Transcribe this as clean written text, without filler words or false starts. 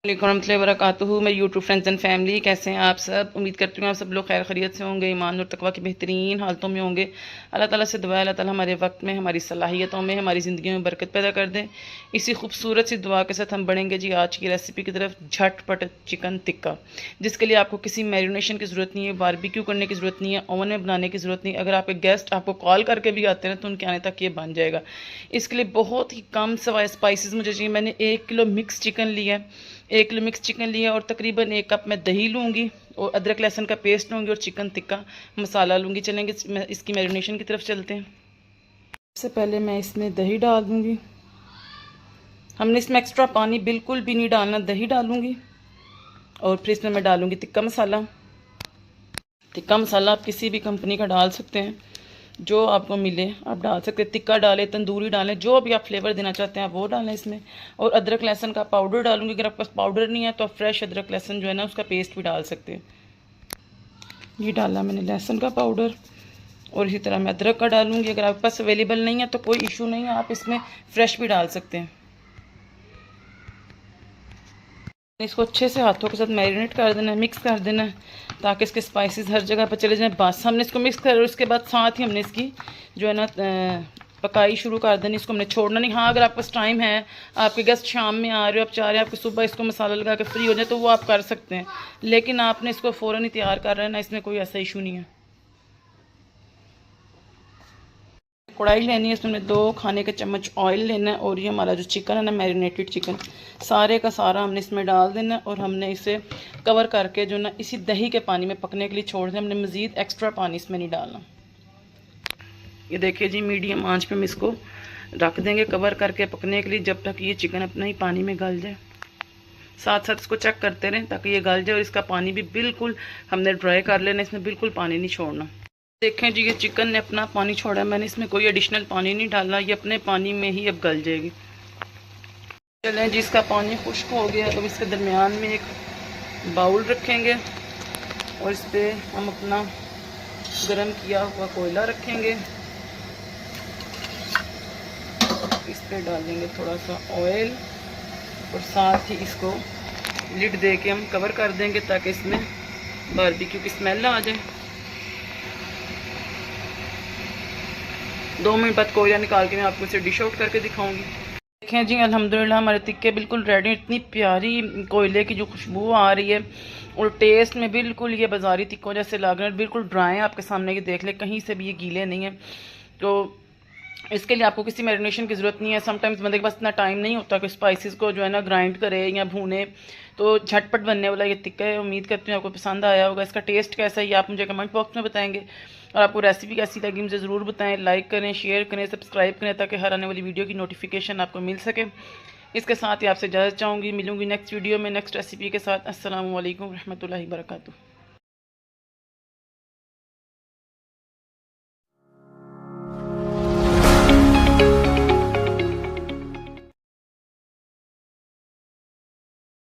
वरकातुहू मेरे YouTube friends and family, कैसे हैं आप सब। उम्मीद करती हूँ आप सब लोग खैर खैरियत से होंगे, ईमान और तकवा की बेहतरीन हालतों में होंगे। अल्लाह ताला से दुआ है अल्लाह ताला हमारे वक्त में, हमारी सलाहियतों में, हमारी ज़िंदगी में बरकत पैदा कर दें। इसी खूबसूरत सी दुआ के साथ हम बढ़ेंगे जी आज की रेसिपी की तरफ, झटपट चिकन टिक्का, जिसके लिए आपको किसी मैरिनेशन की ज़रूरत नहीं है, बारबेक्यू करने की ज़रूरत नहीं है, ओवन में बनाने की ज़रूरत नहीं। अगर आपके गेस्ट आपको कॉल करके भी आते हैं तो उनके आने तक ये बन जाएगा। इसके लिए बहुत ही कम सवाए स्पाइसेस मुझे चाहिए। मैंने 1 किलो मिक्स चिकन लिया है, 1 किलो मिक्स चिकन लिया और तकरीबन 1 कप मैं दही लूँगी और अदरक लहसुन का पेस्ट लूँगी और चिकन टिक्का मसाला लूँगी। चलेंगे इसकी मैरिनेशन की तरफ चलते हैं। सबसे पहले मैं इसमें दही डाल दूँगी। हमने इसमें एक्स्ट्रा पानी बिल्कुल भी नहीं डालना, दही डालूँगी और फिर इसमें मैं डालूँगी टिक्का मसाला। टिक्का मसाला आप किसी भी कंपनी का डाल सकते हैं, जो आपको मिले आप डाल सकते हैं। टिक्का डालें, तंदूरी डालें, जो भी आप फ्लेवर देना चाहते हैं आप वो डालें इसमें। और अदरक लहसुन का पाउडर डालूंगी। अगर आपके पास पाउडर नहीं है तो आप फ्रेश अदरक लहसुन जो है ना उसका पेस्ट भी डाल सकते हैं। ये डाला मैंने लहसुन का पाउडर और इसी तरह मैं अदरक का डालूंगी। अगर आपके पास अवेलेबल नहीं है तो कोई इशू नहीं है, आप इसमें फ्रेश भी डाल सकते हैं। इसको अच्छे से हाथों के साथ मैरिनेट कर देना है, मिक्स कर देना है, ताकि इसके स्पाइसेस हर जगह पर चले जाएं। बस हमने इसको मिक्स कर और उसके बाद साथ ही हमने इसकी जो है ना पकाई शुरू कर देनी। इसको हमने छोड़ना नहीं। हाँ, अगर आपके पास टाइम है, आपके गेस्ट शाम में आ रहे हो, आप चाह रहे हैं आपके सुबह इसको मसाला लगा के फ्री हो जाए तो वो आप कर सकते हैं, लेकिन आपने इसको फ़ौरन ही तैयार कर रहे हैं ना, इसमें कोई ऐसा इशू नहीं है। कढ़ाई लेनी है, इसमें 2 खाने के चम्मच ऑयल लेना है और ये हमारा जो चिकन है ना, मैरिनेटेड चिकन, सारे का सारा हमने इसमें डाल देना है और हमने इसे कवर करके जो ना इसी दही के पानी में पकने के लिए छोड़ दें। हमने मज़ीद एक्स्ट्रा पानी इसमें नहीं डालना। ये देखिए जी, मीडियम आंच पे हम इसको रख देंगे कवर करके पकने के लिए, जब तक ये चिकन अपना ही पानी में गल जाए। साथ साथ इसको चेक करते रहें ताकि ये गल जाए और इसका पानी भी बिल्कुल हमने ड्राई कर लेना, इसमें बिल्कुल पानी नहीं छोड़ना। देखें जी, ये चिकन ने अपना पानी छोड़ा है, मैंने इसमें कोई एडिशनल पानी नहीं डाला, ये अपने पानी में ही अब गल जाएगी। चलें जी, इसका पानी खुश्क हो गया तो इसके दरमियान में एक बाउल रखेंगे और इस पर हम अपना गरम किया हुआ कोयला रखेंगे। इस पर डालेंगे थोड़ा सा ऑयल और साथ ही इसको लिड दे के हम कवर कर देंगे ताकि इसमें बारबेक्यू की स्मेल आ जाए। 2 मिनट बाद कोयला निकाल के मैं आपको इसे डिश आउट करके दिखाऊंगी। देखें जी, अल्हम्दुलिल्लाह हमारे टिक्के बिल्कुल रेडी। इतनी प्यारी कोयले की जो खुशबू आ रही है और टेस्ट में बिल्कुल ये बाज़ारी टिक्कों जैसे लग रहे हैं, बिल्कुल ड्राई है। आपके सामने ये देख ले, कहीं से भी ये गीले नहीं है। तो इसके लिए आपको किसी मैरिनेशन की ज़रूरत नहीं है। समटाइम्स बंदे के पास इतना टाइम नहीं होता कि स्पाइसेस को जो है ना ग्राइंड करे या भूने, तो झटपट बनने वाला ये टिक्का है। उम्मीद करती हूँ आपको पसंद आया होगा। इसका टेस्ट कैसा है ये आप मुझे कमेंट बॉक्स में बताएंगे और आपको रेसिपी कैसी लगी मुझे ज़रूर बताएं। लाइक करें, शेयर करें, सब्सक्राइब करें ताकि हर आने वाली वीडियो की नोटिफिकेशन आपको मिल सके। इसके साथ ही आपसे इजाज़त चाहूँगी, मिलूँगी नेक्स्ट वीडियो में नेक्स्ट रेसिपी के साथ। अस्सलामु अलैकुम रहमतुल्लाहि व बरकातुहू।